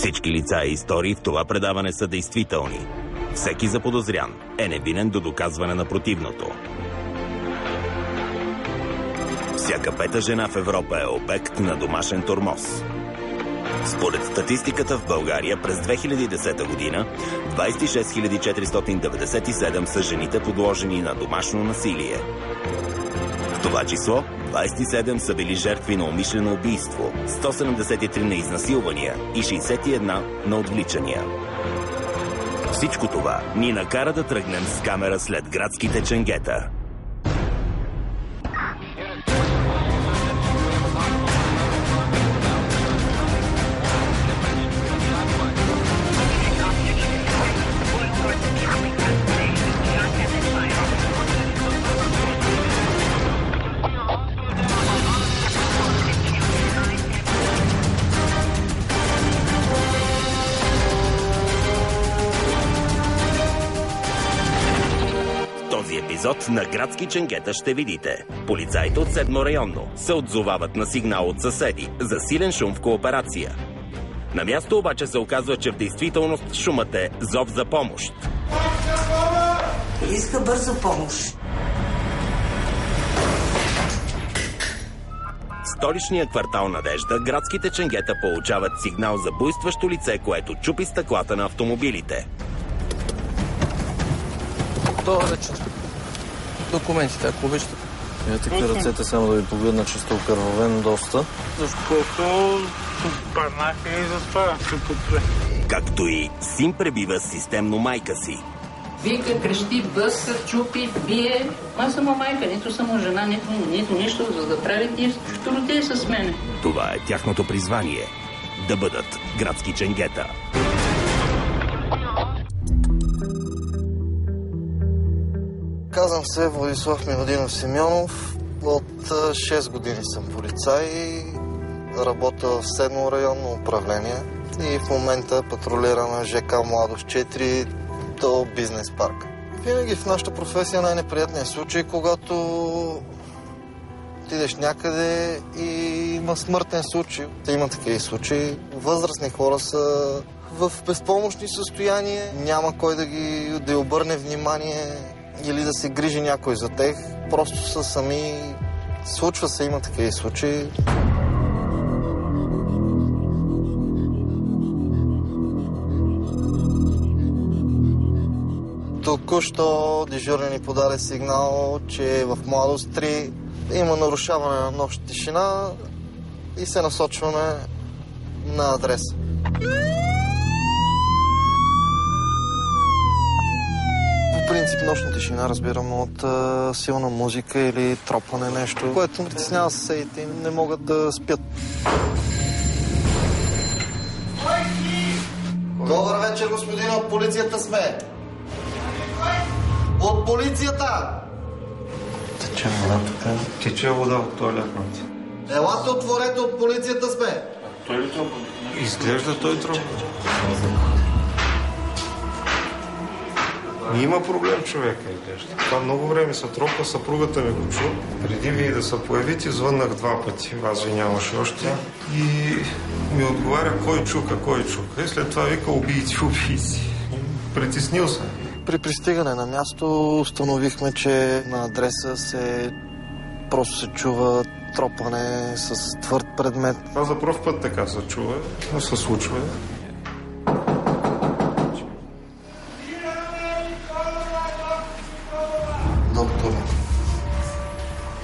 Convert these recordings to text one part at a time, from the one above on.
Всички лица и истории в това предаване са действителни. Всеки заподозрян е невинен до доказване на противното. Всяка пета жена в Европа е обект на домашен тормоз. Според статистиката в България през 2010 година 26 497 са жените подложени на домашно насилие. В това число 27 са били жертви на умишлено убийство, 173 на изнасилвания и 61 на отвличания. Всичко това ни накара да тръгнем с камера след градските ченгета. Епизод на градски ченгета ще видите. Полицаите от 7 районно се отзовават на сигнал от съседи за силен шум в кооперация. На място обаче се оказва, че в действителност шумът е зов за помощ. Иска бързо помощ. Столичния квартал Надежда градските ченгета получават сигнал за буйстващо лице, което чупи стъклата на автомобилите. Добре, че документите, ако обичате. Ятите ръцете, само да ви погледна, че сте окървавен доста. Защото паднах и затова се подпре. Както и син пребива системно майка си. Вика, крещи, бъска, чупи, бие. Аз съм майка, нито съм жена, нито нищо, за да прави тия щуротеи с мене. Това е тяхното призвание – да бъдат градски ченгета. Казвам се Владислав Милодинов Симеонов. От 6 години съм полицай. Работя в 7 районно управление и в момента патрулирам ЖК Младост 4 до бизнес парк. Винаги в нашата професия най-неприятният случай, когато отидеш някъде и има смъртен случай. Има такива случаи. Възрастни хора са в безпомощни състояния. Няма кой да обърне внимание или да се грижи някой за тях. Просто са сами. Случва се, има такива случаи. Току-що дежурен ни подаде сигнал, че в Младост 3 има нарушаване на нощна тишина и се насочваме на адреса. По принцип нощна тишина разбирам от силна музика или тропане нещо, което притеснява съседите и не могат да спят. Добър вечер, господин, от полицията сме. От полицията! Тече вода тук. Тече вода от тоалетната. Елате, отворете, от полицията сме. Той ли тропа? Изглежда той тропа. Има проблем човека, изглежда. Това много време се тропа, съпругата ми го чу. Преди вие да се появите, звъннах 2 пъти. Вас ви нямаше още. И ми отговаря кой чука. И след това вика убийци. Притеснил се. При пристигане на място установихме, че на адреса просто се чува тропане с твърд предмет. Това за пръв път така се чува, но се случва. Доктор.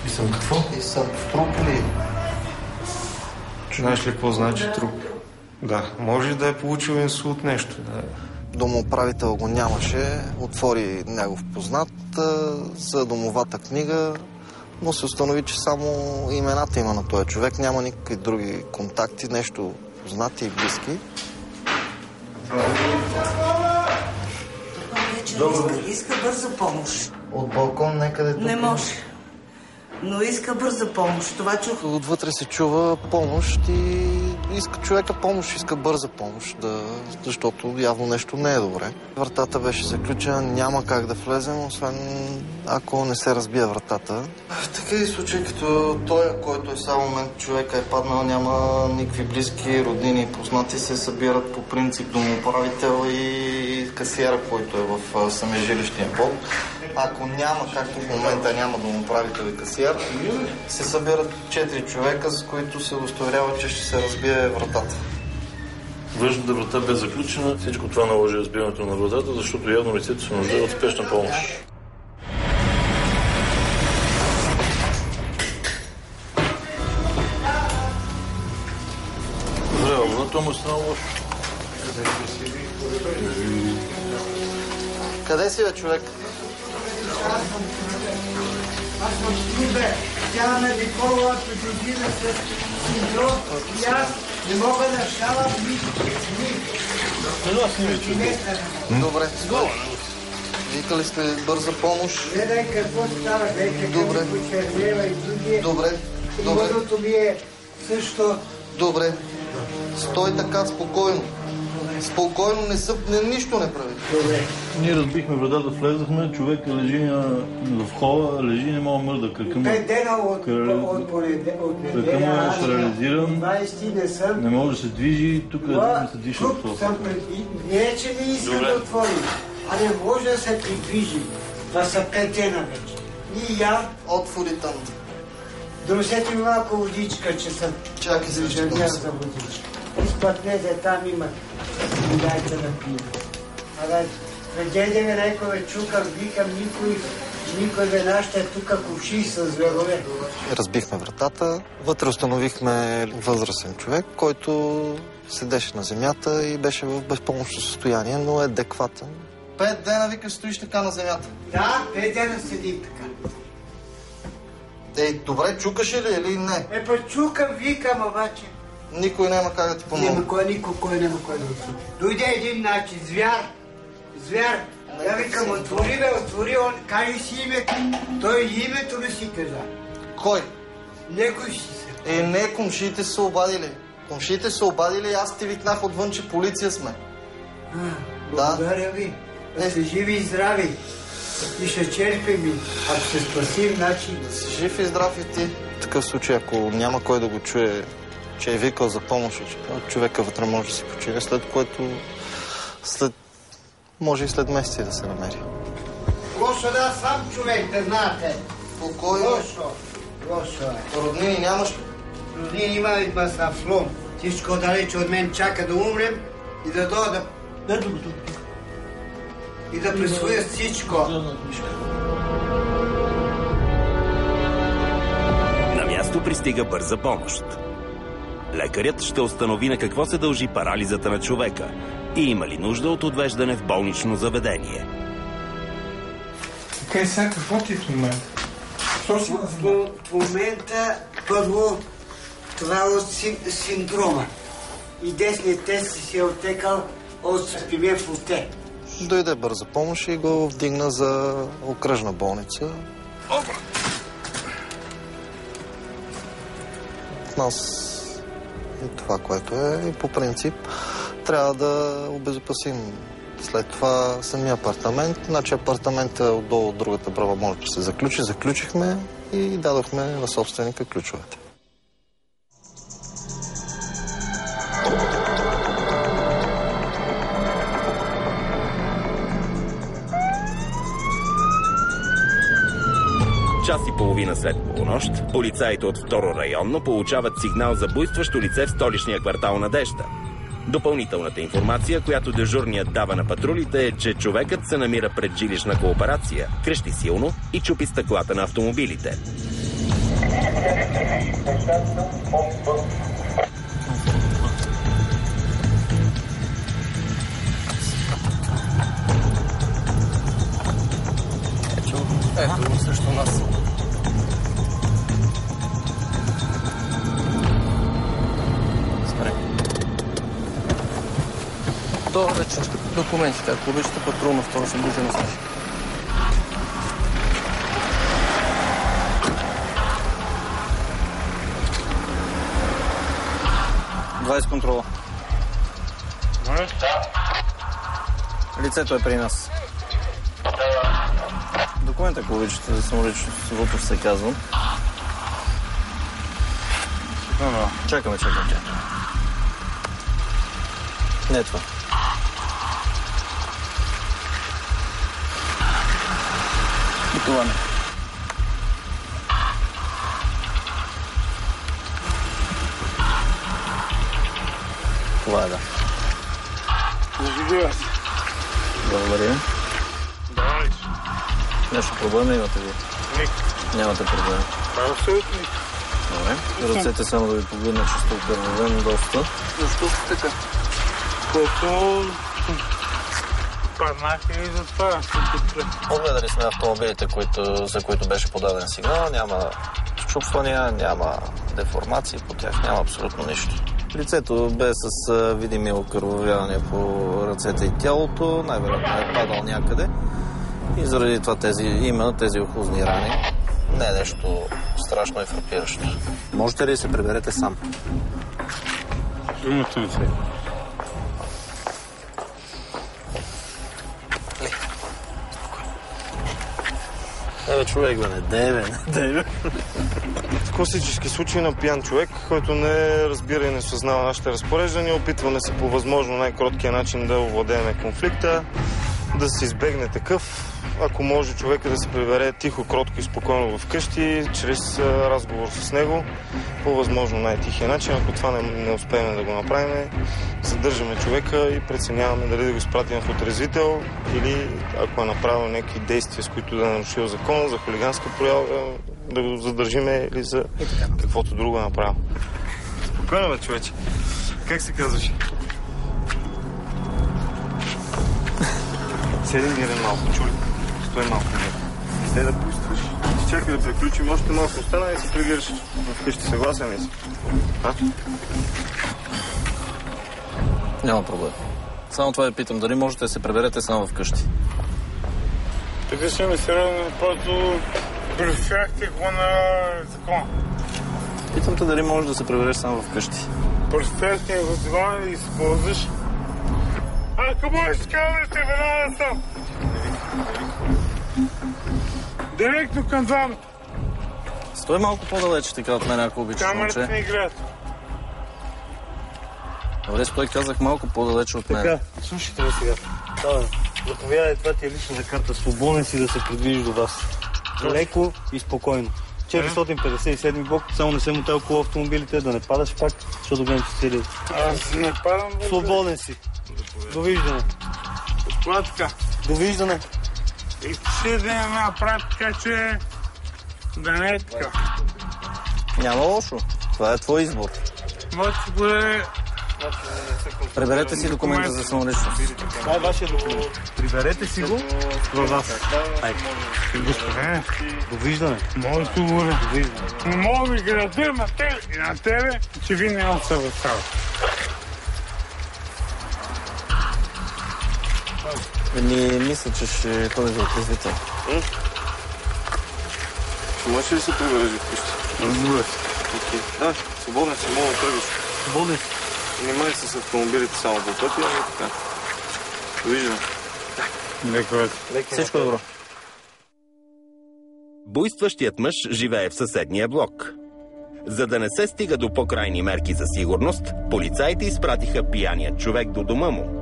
И съм какво? И съм в труп ли? Знаеш ли какво значи труп? Да, може да е получил инсулт нещо. Да. Домоуправител го нямаше, отвори негов познат за домовата книга, но се установи, че само имената има на този човек, няма никакви други контакти, нещо познати и близки. Иска бърза помощ. От балкон някъде тук? Не може. Но иска бърза помощ. Това чух. Отвътре се чува помощ и иска човека помощ, иска бърза помощ, защото явно нещо не е добре. Вратата беше заключена, няма как да влезем, освен ако не се разбие вратата. В такива случаи, като той, който е само момент човека е паднал, няма никакви близки, роднини и познати, се събират по принцип домоуправител и касиера, който е в самия жилищния блок. Ако няма, както в момента няма домоуправител и касиер, се събират 4 човека, с които се удостоверява, че ще се разбие вратата. Външната врата бе заключена. Всичко това наложи разбиването на вратата, защото явно лицето се нуждае от спешна помощ. Добре, вратата му стана лошо. Къде си, бе, човек? Аз съм чудо, тя ме Никола придобина с синдром и аз не мога да шалам Добре, викали сте бърза помощ. Гледай какво става, веќе Добре. ми почернела и други. Добре, И добре, мъжото ми е също. добре. Стой така, спокойно. Спокойно, нищо не прави. Добре. Ние разбихме вратата, влезахме, човек лежи в хола, лежи и не мога мърда. Кръка му 5 дена от неделя, аз на 20 не съм. не може да се движи, тук не се движи от Тук съм не е, че не иска да отвори, а не може да се придвижи. Това са 5 дена вече. И я Отвори там. донесете ми малко водичка, че съм Чакай се, че инженер за водичка. Изпътнете, там има. И дайте да пия. Абе, преди ме някой чукам, викам, никой веднага ще е тук кувши с зверове. Разбихме вратата. Вътре установихме възрастен човек, който седеше на земята и беше в безпомощно състояние, но е адекватен. 5 дена, викаш, стоиш така на земята. Да, 5 дена седим така. Ей, добре, чукаше ли или не? Па чукам, викам, обаче. Никой няма как да ти помогне. Няма кой да отвори. Дойде един начин, звяр. Я викам, отвори, он каже си името. Той името не си каза. Кой? Некой си се. Не, комшиите са обадили. Комшиите са обадили, аз ти викнах отвън, че полиция сме. Благодаря ви. Да сте живи и здрави. И ще черпим и ако се спасим, значи... Жив и здрав и ти. В такъв случай, ако няма кой да го чуе, че е викал за помощ, човека вътре може да си почине, след което може и след месеци да се намери. Лошо да сам човек, да знаете. Спокойно. Лошо е. Роднини нямаш ли? Роднини има са флом. Всичко далече от мен чака да умрем и да дойда. И да присвоя всичко. На място пристига бърза помощ. Лекарят ще установи на какво се дължи парализата на човека и има ли нужда от отвеждане в болнично заведение. Окей, сега какво ти в момента? В момента първо това е от синдрома. И десният тест си е оттекал от спиме в оте. Дойде бърза помощ и го вдигна за окръжна болница. В нас е това, което е. И по принцип трябва да обезопасим след това самия апартамент. Значи апартаментът отдолу от другата брава може да се заключи. Заключихме и дадохме на собственика ключовете. Час и половина след полунощ, полицаите от второ районно получават сигнал за буйстващо лице в столичния квартал Надежда. Допълнителната информация, която дежурният дава на патрулите, е, че човекът се намира пред жилищна кооперация, крещи силно и чупи стъклата на автомобилите. Ето, срещу нас. Спре. Добре, че документите, ако обичате патрулно второ съм близо на САЩ. 20 контрола. Може? Лицето е при нас. Документ, ако обичате, да самолично Вутов се казвам. Чакаме. Не е това. Това не. Това е, да. Благодаря. Давай. Нещо проблем имате ви? Нямате проблем. Абсолютно. Добре. Ръцете само да ви погледна, че сте окървавен доста. Защо сте така? Колко паднах и затова. Огледали сме автомобилите, за които беше подаден сигнал. Няма счупвания, няма деформации по тях, няма абсолютно нищо. Лицето бе с видими окървавявания по ръцете и тялото, най-вероятно е падал някъде и заради това има тези охлузни рани. Не е нещо страшно и фрапиращо. Можете ли да се приберете сам? Имате ли се? Човек, не. Класически случай на пиян човек, който не разбира и не съзнава нашите разпореждания. Опитваме се по възможно най-кроткия начин да овладеем конфликта, да се избегне такъв. Ако може човека да се прибере тихо, кротко и спокойно вкъщи, чрез разговор с него, по възможно най-тихия начин. Ако това не успеем да го направим, задържаме човека и преценяваме дали да го изпратим в отрезвител или ако е направил някакви действия, с които да е нарушил закона за хулиганска проява, да го задържиме или за каквото друго е направил. Спокойно, бе, човече. Как се казваш? Седи мирен малко, чули. Стой малко. Не да пустваш. Чакай да приключим. Още малко остана и се прибираш вкъщи. Съгласен ли си? Няма проблем. Само това ви питам. Дали можете да се приберете само вкъщи? Така ще ме сериозно, просто пресяхте го на закон. Питам те дали можеш да се прибереш само вкъщи. Пресяхте го това и използваш. Ако можеш казваш, ще веднага сам. Директно към двамата. Стой малко по-далече, така от мен, ако обичаш, момче. Камерата не играят. Добре, стой, казах малко по-далече от мен. Така, слушайте ме сега. Заповядай, това ти е личната карта. Свободен си да се придвижиш до вас. Леко и спокойно. 457 блок, само не се мотел около автомобилите, да не падаш пак, защото гледам, че цели. Аз не падам. Свободен си. Довиждане. Това така. Довиждане. И ще да не направи така, че да не е така. Няма лошо. Това е твой избор. Може да бъде... Приберете си документа за самоличност. Това е вашия документ. Приберете си го във вас. Господине, довиждане. моето горе. Не мога да ви гарантирам на тебе, че ви няма да се възставя. Мисля, че ще ходи за отрезвител. Можеш ли да се прибереш вкъщи? Разбира се. Да, свободен си, мога да тръгваш. Свободен си. Внимай се с автомобилите само по пътя, ами така. Довиждане. Леко е. Всичко добро. Буйстващият мъж живее в съседния блок. За да не се стига до по-крайни мерки за сигурност, полицаите изпратиха пияният човек до дома му.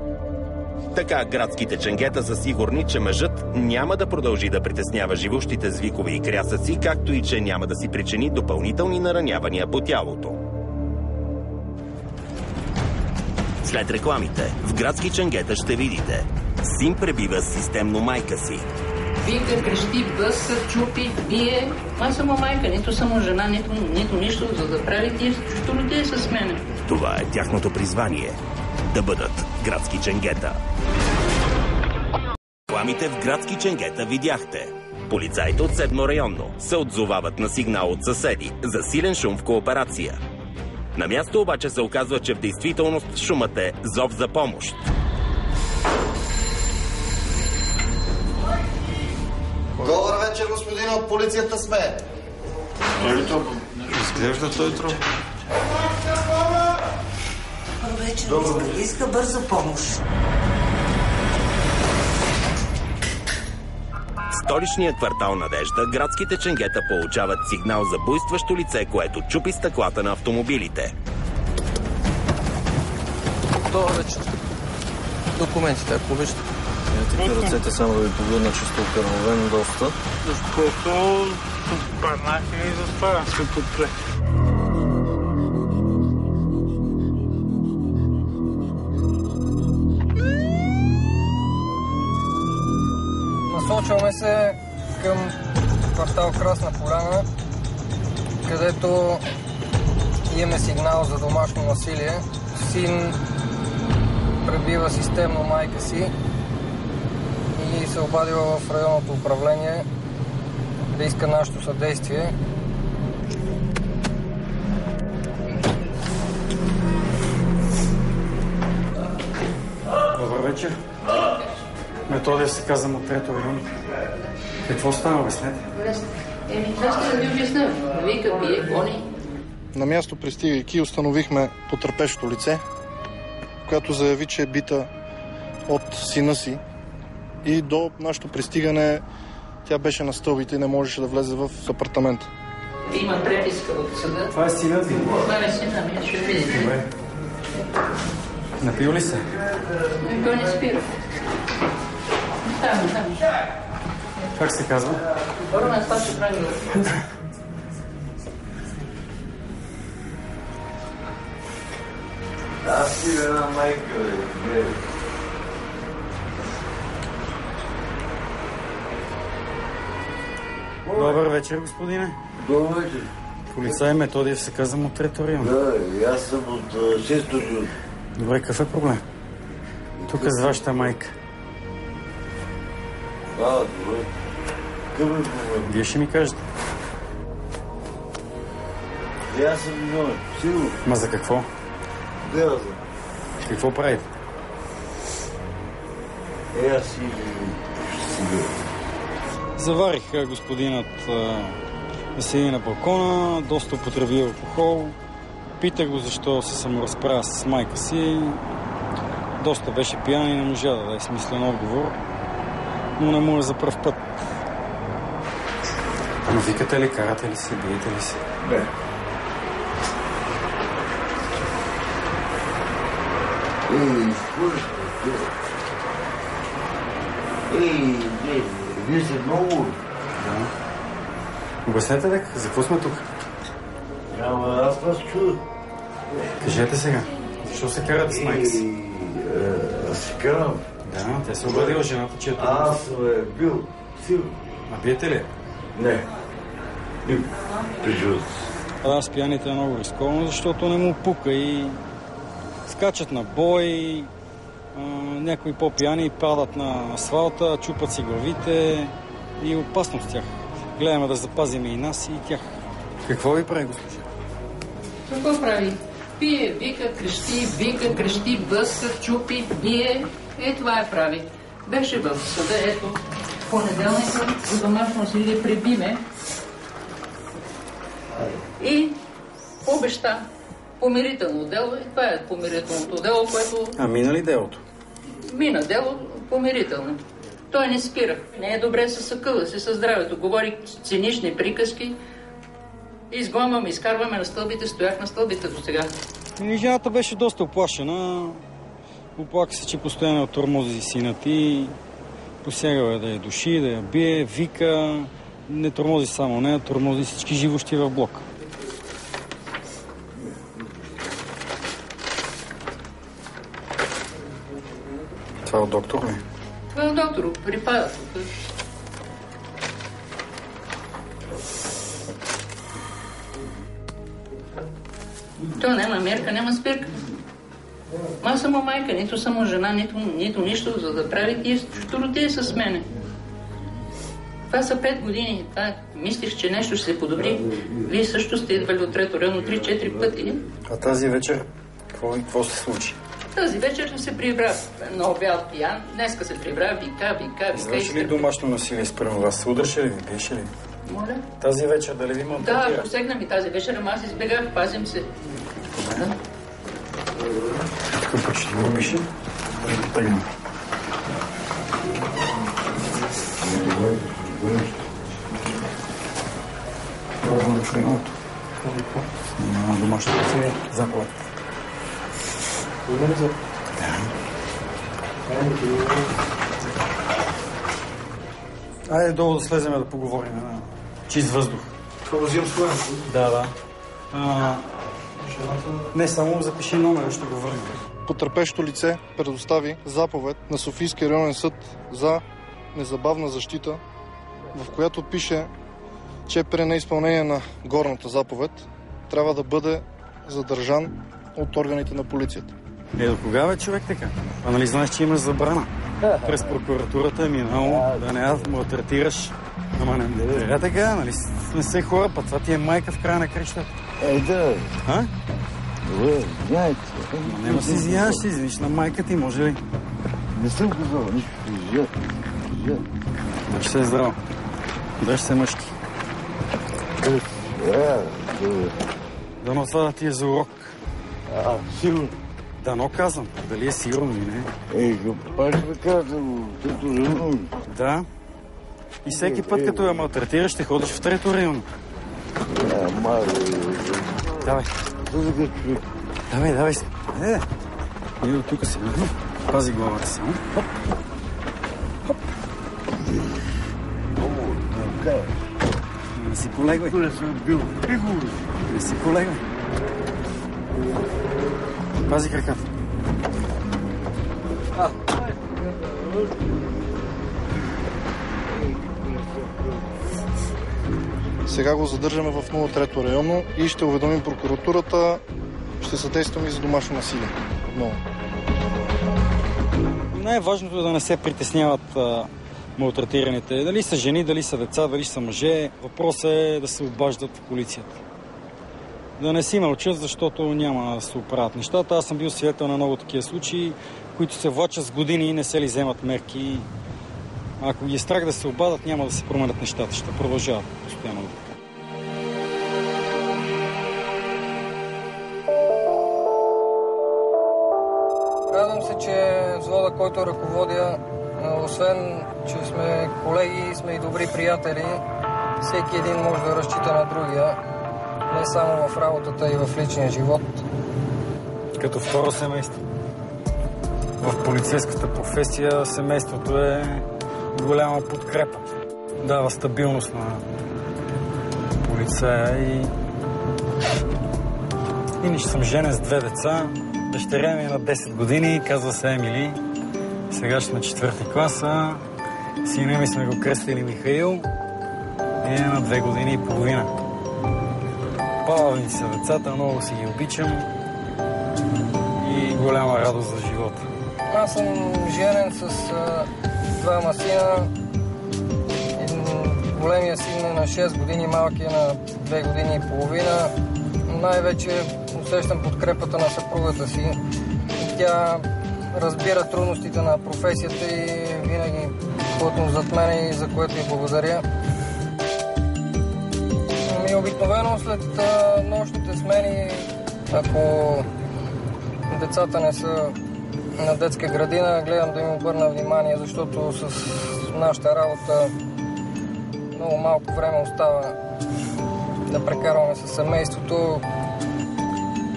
Така градските ченгета са сигурни, че мъжът няма да продължи да притеснява живущите с викове и крясъци, както и че няма да си причини допълнителни наранявания по тялото. След рекламите, в градски ченгета ще видите: син пребива системно майка си. Вика, крещи, бъса, чупи, бие. Аз съм майка, нито съм жена, нито нищо, за да прави тия чутолите с мене. Това е тяхното призвание – да бъдат градски ченгета. Рекламите в градски ченгета видяхте. Полицаите от 7 районно се отзовават на сигнал от съседи за силен шум в кооперация. На място обаче се оказва, че в действителност шумът е зов за помощ. Добър вечер, господин, от полицията сме. Той ли троп? Изглежда той троп. вечер. Иска бърза помощ. В столичния квартал Надежда градските ченгета получават сигнал за буйстващо лице, което чупи стъклата на автомобилите. Добър вечер. Документите, ако обичате. Ето ръцете само да ви погледна, че сте окървавен доста. Защото паднах и заспавам се подпре. Насочваме се към квартал Красна поляна, където имаме сигнал за домашно насилие. Син пребива системно майка си и се обадила в районното управление да иска нашето съдействие. Добър вечер. Методия се казвам от трето район. Какво става, обяснете? Това ще да ви обясня. Вика, бие, гони. На място пристигайки установихме потърпещото лице, която заяви, че е бита от сина си и до нашето пристигане тя беше на стълбите и не можеше да влезе в апартамента. Има преписка от съда. Това е синът ви? Това е сина ми, ще видите. Добре. Напил ли се? Той не спира. Там. Как се казва? Румен Славчев Рангелов. Аз си една майка, бе. Добър вечер, господине. Добър вечер. Полицай Методиев се казвам от трето район. Да, аз съм от 6-то район. Добре, какъв е проблем? Тук е с вашата майка. Добре. Какъв е проблем? Вие ще ми кажете. Аз съм виновен, сигурно. Ма за какво? Дела за. Какво правите? Аз си сега. Заварих господинът да седи на балкона, доста употребил алкохол. Питах го защо се саморазправя с майка си. Доста беше пиян и не можа да даде смислен отговор. Но не му е за пръв път. Но викате ли, карате ли се, биете ли се? Не. Вие сте много. Да. Обяснете дека, за какво сме тук? Аз вас чудя. Кажете сега, защо се карате с майка си? Аз се карам. Да, тя се обадила жената, че е тук. Аз съм бил, сигурно. А биете ли? Не. При живота си. Да, с пияните е много рисковано, защото не му пука и скачат на бой, някои по-пияни падат на асфалта, чупат си главите и опасно с тях. Гледаме да запазим и нас, и тях. Какво ви прави, госпожа? Какво прави? Пие, вика, крещи, бъска, чупи, бие. Това е прави. Беше в съда, ето, понеделника, за домашно насилие пребиме и обеща помирително дело. И това е помирителното дело, което... А мина ли делото? Мина дело помирително. Той не спира. Не е добре с съкъла си, със здравето. Говори цинични приказки. Изгонваме, изкарваме на стълбите. Стоях на стълбите до сега. И жената беше доста оплашена. Оплака се, че постоянно тормози сина ти. Посягала да я души, да я бие, вика. Не тормози само нея, тормози всички живущи в блока. Това е от доктор ли? Това е от доктор, припада. То няма мерка, няма спирка. Аз съм майка, нито съм жена, нито нищо, за да прави тия щуротия с мене. Това са 5 години. Мислих, че нещо ще се подобри. Вие също сте идвали от трето район 3-4 пъти. А тази вечер какво се случи? Тази вечер се прибра на обяд пиян. Днеска се прибра, вика. Извърши ли домашно насилие спрямо вас? Удръше ли ви? Беше ли? Моля? Тази вечер дали ви Да, посегна ми тази вечер, ама аз избегах, пазим се. Да. Тук пък ще го пише. Тегнем. Пробвам в регното. На домашното си заповед. Айде долу да слезем да поговорим на чист въздух. Това да взимам своя? Да. Не само запиши номера, ще го върнем. Потърпещо лице предостави заповед на Софийския районен съд за незабавна защита, в която пише, че при неизпълнение на горната заповед трябва да бъде задържан от органите на полицията. До кога бе човек така? А нали знаеш, че имаш забрана? През прокуратурата е минало да не малтретираш. Ама не така, нали не се хора, па това ти е майка в края на крещата. Да. А? Добре, знаете. Нема си изяваш, ще извиниш на майка ти, може ли? Не съм казал нищо, изяв. Значи се е здраво. Дай ще се мъжки. Дано това да ти е за урок. Сигурно. Дано казвам. Дали е сигурно или не? Пак да казвам, като район. Да. И всеки път, като я малтретираш, ще ходиш в трето район. Давай. Давай. Ние до тук си. Пази главата само. Хоп. Не си полегвай. Не си полегвай. Пази краката. Сега го задържаме в 03-то районно и ще уведомим прокуратурата. Ще съдействаме и за домашно насилие. Отново. Най-важното е да не се притесняват малтретираните. Дали са жени, дали са деца, дали са мъже. Въпросът е да се обаждат в полицията. Да не си мълчат, защото няма да се оправят нещата. Аз съм бил свидетел на много такива случаи, които се влачат с години и не се ли вземат мерки. Ако ги е страх да се обадат, няма да се променят нещата. Ще продължават постоянно. Радвам се, че взвода, който ръководя, освен, че сме колеги, сме и добри приятели, всеки един може да разчита на другия, не само в работата и в личния живот. Като второ семейство. В полицейската професия семейството е голяма подкрепа. Дава стабилност на полицая и иначе съм женен с 2 деца. Дъщеря ми е на 10 години, казва се Емили. Сега ще на 4-ти класа. Сина ми сме го крестили Михаил и е на 2 години и половина. Палавни са децата, много си ги обичам и голяма радост за живота. Аз съм женен с 2 сина. Големия син е на 6 години, малкият на 2 години и половина. Най-вече усещам подкрепата на съпругата си. Тя разбира трудностите на професията и винаги плътно зад мен, и за което й благодаря. И обикновено след нощните смени, ако децата не са на детска градина, гледам да им обърна внимание, защото с нашата работа много малко време остава да прекарваме със семейството.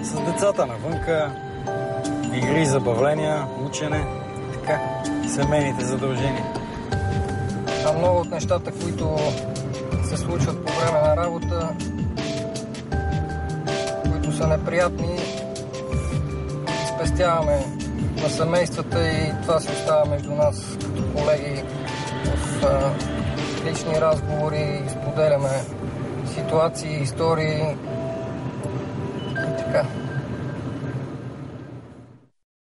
С децата навънка, игри, забавления, учене, така, семейните задължения. А много от нещата, които се случват по време на работа, които са неприятни, спестяваме на семействата и това се остава между нас като колеги в лични разговори, споделяме ситуации, истории и така.